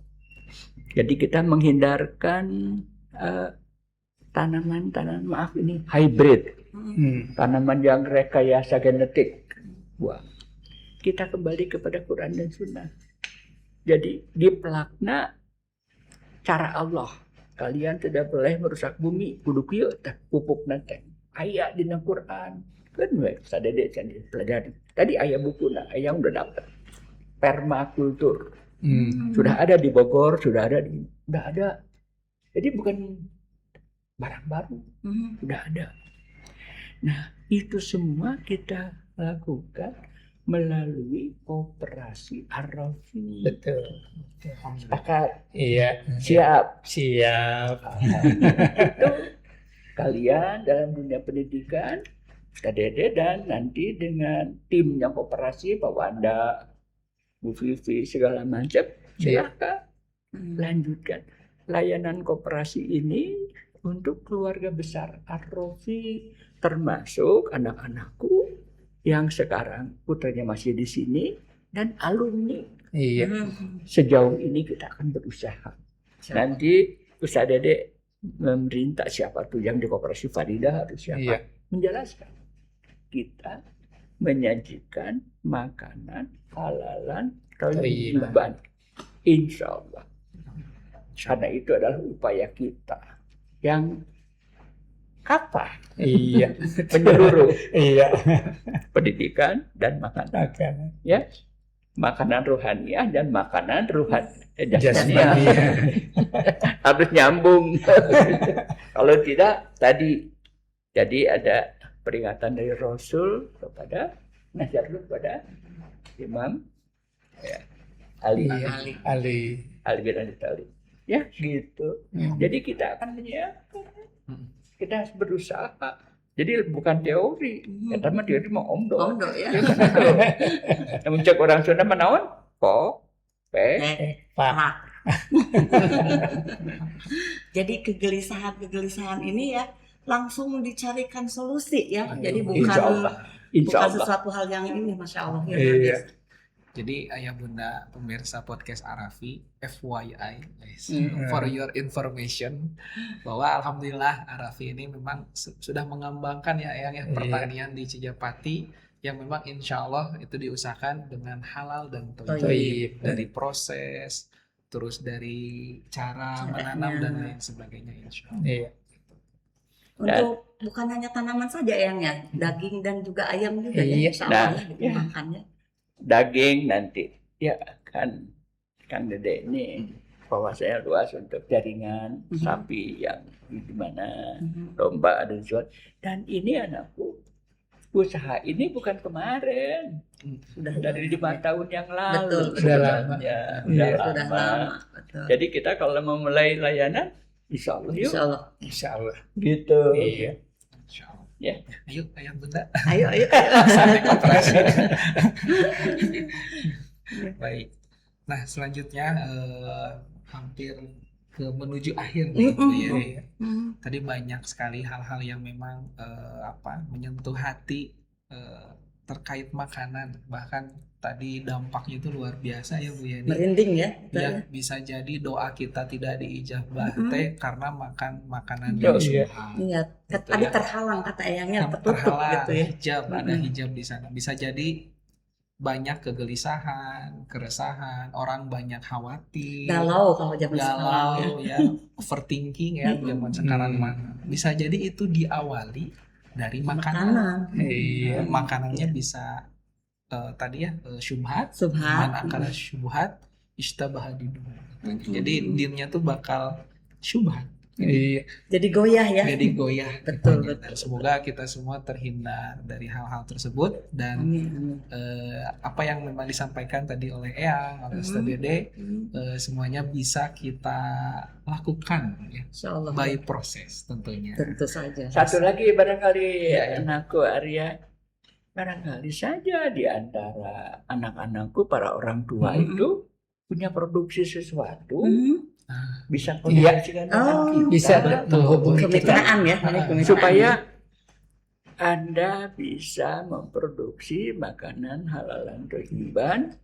Jadi kita menghindarkan tanaman hybrid, tanaman yang rekayasa genetik. Wah, kita kembali kepada Quran dan Sunnah. Jadi di pelakna cara Allah, kalian tidak boleh merusak bumi, kudu kieu teh pupuk nanti. Aya dina Quran. Kan we sadede can dipelajari. Tadi aya bukuna, aya udah dapat. Permakultur. Sudah ada di Bogor, sudah ada. Jadi bukan barang baru, sudah ada. Nah, itu semua kita lakukan melalui Koperasi Arafi. Betul. Sepakat? Iya. Siap. Itu kalian dalam dunia pendidikan, Kak Dede, dan nanti dengan timnya Koperasi, Pak Wanda, Bu Vivi, segala macam, silakan lanjutkan layanan Koperasi ini untuk keluarga besar Arafi, termasuk anak-anakku yang sekarang putranya masih di sini, dan alumni. Iya. Sejauh ini kita akan berusaha. Nanti Ustaz Dede memerintah siapa tuh yang di Koperasi Farida harus siapa, Iya. menjelaskan. Kita menyajikan makanan halalan thayyiban, insya Allah. Karena itu adalah upaya kita yang apa? Iya. Menyeluruh. Iya. Pendidikan dan makanan. Ya, makanan rohaniah dan makanan jasmaniah. Harus nyambung. Kalau tidak tadi, jadi ada peringatan dari Rasul kepada nasihat kepada Imam Ali bin Abi Thalib. Ya gitu. Jadi kita akan menyiapkan. Kita harus berusaha. Jadi bukan teori. Kita mah teori mah omdo ya. Namun cek orang Sunda menawan pak. Jadi kegelisahan ini ya langsung dicarikan solusi ya. Jadi bukan sesuatu hal yang ini, Masya Allah. Ya, jadi ayah bunda pemirsa podcast Arafi, FYI for your information, bahwa alhamdulillah Arafi ini memang sudah mengembangkan ya pertanian di Cijapati yang memang insya Allah itu diusahakan dengan halal dan thayyib, dari proses, terus dari cara menanam dan lain sebagainya insya Allah. Untuk bukan hanya tanaman saja ya, daging dan juga ayam juga ya insya Allah dikembangkannya. Daging nanti ya kan Kang Dede ini bahwasanya luas untuk jaringan sapi yang di mana domba ada jual. Dan ini anakku, usaha ini bukan kemarin, sudah dari 5 tahun yang lalu. Sudah lama. Betul. Jadi kita kalau memulai layanan, insya Allah yuk. Insya Allah. Gitu. Iya. Ya, ayo ayah bunda. Ayo. Sampai koperasi. Baik. Nah selanjutnya hampir ke menuju akhir nih. Tadi banyak sekali hal-hal yang memang menyentuh hati terkait makanan, bahkan tadi dampaknya itu luar biasa ya Bu Yani. Merinding ya. Ya, bisa jadi doa kita tidak diijabah karena makan makanan yang subhan. Iya, tadi terhalang kata ayahnya, tertutup gitu ya. Hijab, ada hijab di sana. Bisa jadi banyak kegelisahan, keresahan, orang banyak khawatir, galau kalau zaman sekarang ya, overthinking ya zaman sekarang mana. Bisa jadi itu diawali dari makanan. Makanannya bisa tadi ya syubhat, man akala syubhat istabaha dinu. Jadi dinnya tuh bakal syubhat. Jadi goyah ya. Jadi goyah. Betul. Dan semoga kita semua terhindar dari hal-hal tersebut dan apa yang memang disampaikan tadi oleh Eyang, oleh Ustaz Dede, semuanya bisa kita lakukan ya. Insyaallah. By proses tentunya. Tentu saja. Satu lagi barangkali anakku Arya, barangkali saja di antara anak-anakku para orang tua itu punya produksi sesuatu, bisa komunikasikan dengan kita, bisa menghubungi kemitraan ya, supaya Anda bisa memproduksi makanan halalan thayyiban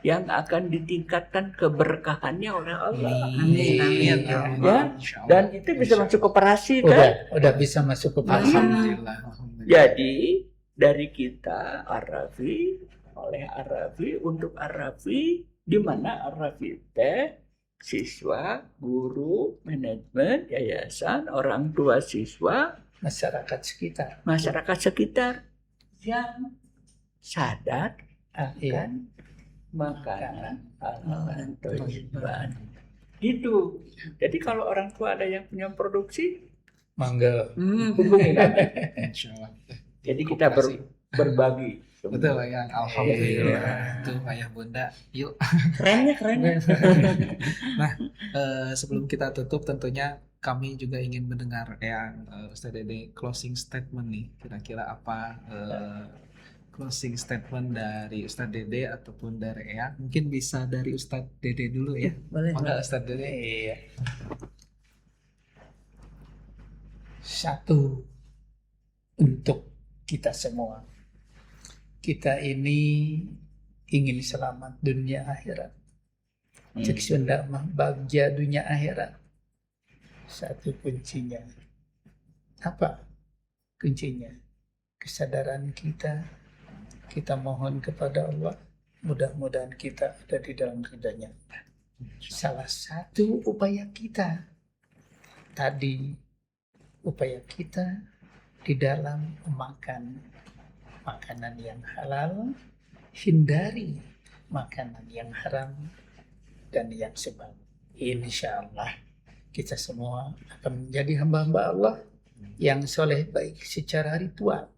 yang akan ditingkatkan keberkahannya oleh Allah. Amin. Ya, dan itu bisa masuk koperasi kan? Udah bisa masuk koperasi. Alhamdulillah. Jadi dari kita Arafi, oleh Arafi untuk Arafi, di mana Arafi teh siswa, guru, manajemen, yayasan, orang tua siswa, masyarakat sekitar yang sadar akan makanan halalan thayyiban. Gitu. Jadi kalau orang tua ada yang punya produksi, mangga hubungi kami. Insyaallah. Jadi kita berbagi. Betul yang alhamdulillah. Tuh ayah bunda, yuk. Keren. Nah, sebelum kita tutup tentunya kami juga ingin mendengar yang Ustaz Dede closing statement nih. Kira-kira apa closing statement dari Ustaz Dede ataupun dari Eyang? Mungkin bisa dari Ustaz Dede dulu ya. Boleh. Ustaz Dede. Iya. Satu, untuk kita semua. Kita ini ingin selamat dunia akhirat. Cek Sunda mah bagja dunia akhirat. Satu kuncinya. Apa kuncinya? Kesadaran kita. Kita mohon kepada Allah. Mudah-mudahan kita ada di dalam ridha-Nya. Salah satu upaya kita tadi, upaya kita di dalam memakan makanan yang halal, hindari makanan yang haram dan yang sebab. Insya Allah kita semua akan menjadi hamba-hamba Allah yang soleh, baik secara ritual,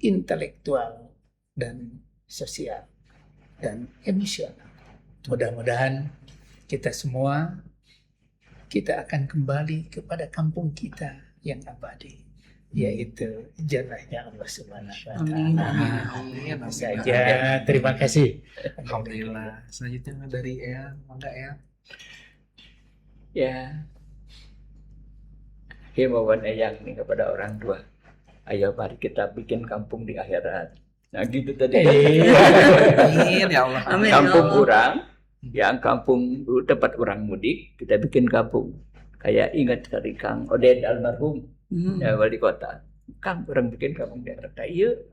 intelektual, dan sosial, dan emosional. Mudah-mudahan kita semua akan kembali kepada kampung kita yang abadi, yaitu jannahnya Allah Subhanahu wa Ta'ala. Amin. Saja, terima kasih. Alhamdulillah. Selanjutnya dari Eyang, mangga Eyang. Ya, himbauan Eyang nih kepada orang tua. Ayo mari kita bikin kampung di akhirat. Nah gitu tadi. Amin ya Allah. Amin. Kampung orang, yang kampung tempat orang mudik, kita bikin kampung. Kayak ingat dari Kang Oded almarhum, ya, wali kota. Kang, orang bikin kampung di akhirat.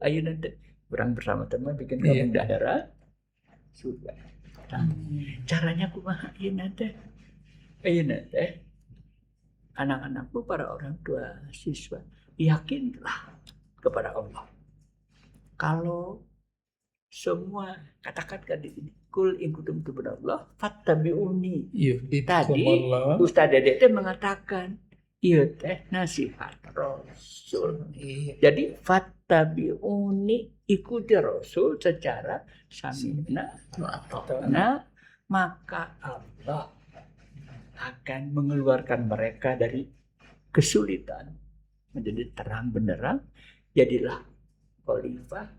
Ayo nanti orang bersama teman bikin kampung di akhirat. Sudah. Nah, caranya kumaha ieu nanti. Anak-anakku, para orang tua siswa, yakinlah kepada Allah. Kalau semua katakan di sini, kul in kuntum tu'minuna Allah fattabi'uni. Tadi Ustaz Dede teh mengatakan, iya teh nasihat Rasul. Jadi fattabi'uni, ikuti Rasul secara sami'na wa ata'na, maka Allah akan mengeluarkan mereka dari kesulitan menjadi terang benderang. Jadilah khalifah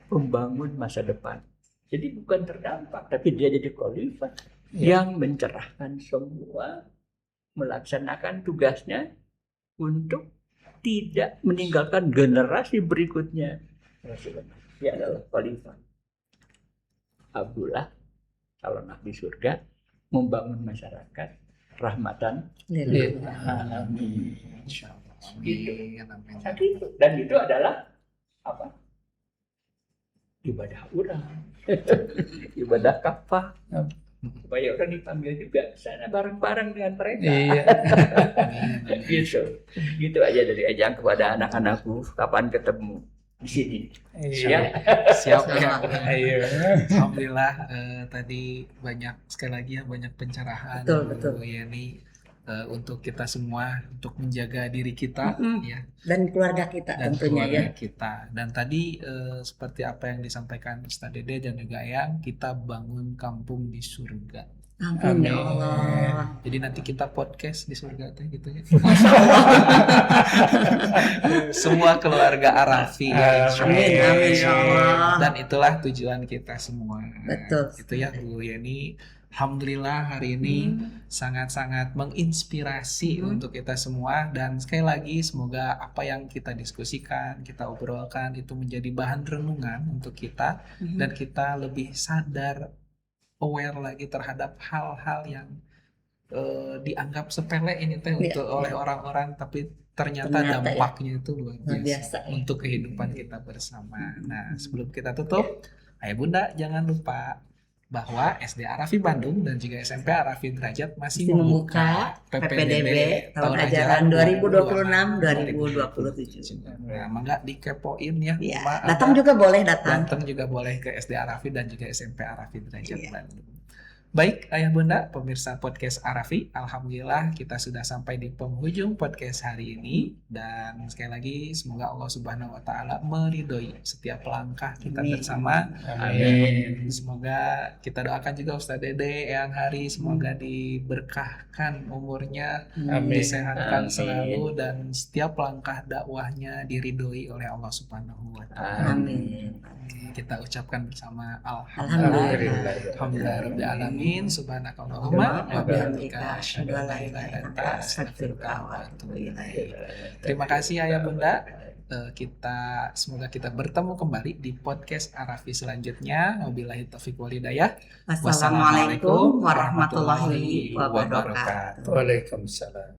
pembangun masa depan. Jadi bukan terdampak, tapi dia jadi khalifah yang mencerahkan semua, melaksanakan tugasnya untuk tidak meninggalkan generasi berikutnya. Dia adalah khalifah. Abdullah calon ahli surga membangun masyarakat rahmatan lil alamin. Insyaallah. Gitu. Dan itu adalah apa? Ibadah orang. Ibadah kafah. Supaya orang dipanggil juga sana bareng-bareng dengan mereka. Iya. Gitu aja dari Ejang kepada anak-anakku. Kapan ketemu di sini? Siap ya. Ayo. Alhamdulillah tadi sekali lagi banyak pencerahan. Betul. Ya, ini untuk kita semua, untuk menjaga diri kita ya, dan keluarga kita dan tentunya keluarga ya. kita. Dan tadi seperti apa yang disampaikan Ustaz Dede dan juga Eyang, kita bangun kampung di surga. Amin ya Allah. Jadi nanti kita podcast di surga teh gitu ya. Semua keluarga Arafi. Amin ya Allah. Dan itulah tujuan kita semua. Betul. Itu ya Bu Yeni. Alhamdulillah hari ini sangat-sangat menginspirasi untuk kita semua, dan sekali lagi semoga apa yang kita diskusikan, kita obrolkan itu menjadi bahan renungan untuk kita, dan kita lebih sadar, aware lagi terhadap hal-hal yang dianggap sepele ini teh oleh orang-orang, tapi ternyata dampaknya itu luar biasa untuk kehidupan kita bersama. Nah, sebelum kita tutup, Ayah Bunda jangan lupa bahwa SD Arafi Bandung dan juga SMP Arafi Derajat masih membuka PPDB tahun ajaran 2026-2027. Nah, mangga dikepoin ya. Datang juga boleh datang juga boleh ke SD Arafi dan juga SMP Arafi Derajat Bandung. Baik Ayah Bunda, pemirsa podcast Arafi, alhamdulillah kita sudah sampai di penghujung podcast hari ini, dan sekali lagi semoga Allah Subhanahu wa Ta'ala meridhoi setiap langkah kita bersama. Amin. Semoga kita doakan juga Ustaz Dede yang hari, semoga diberkahkan umurnya, disehatkan selalu, dan setiap langkah dakwahnya diridhoi oleh Allah Subhanahu wa Ta'ala. Amin. Kita ucapkan bersama Alhamdulillah. Alamin. Subhanakallahumma wa bihamdika asyhadu an la ilaha illa anta astaghfiruka wa atubu ilaik. Terima kasih Ayah Bunda. semoga kita bertemu kembali di podcast Arafi selanjutnya. Wabillahi taufiq wal hidayah. Wassalamualaikum warahmatullahi wabarakatuh. Waalaikumsalam.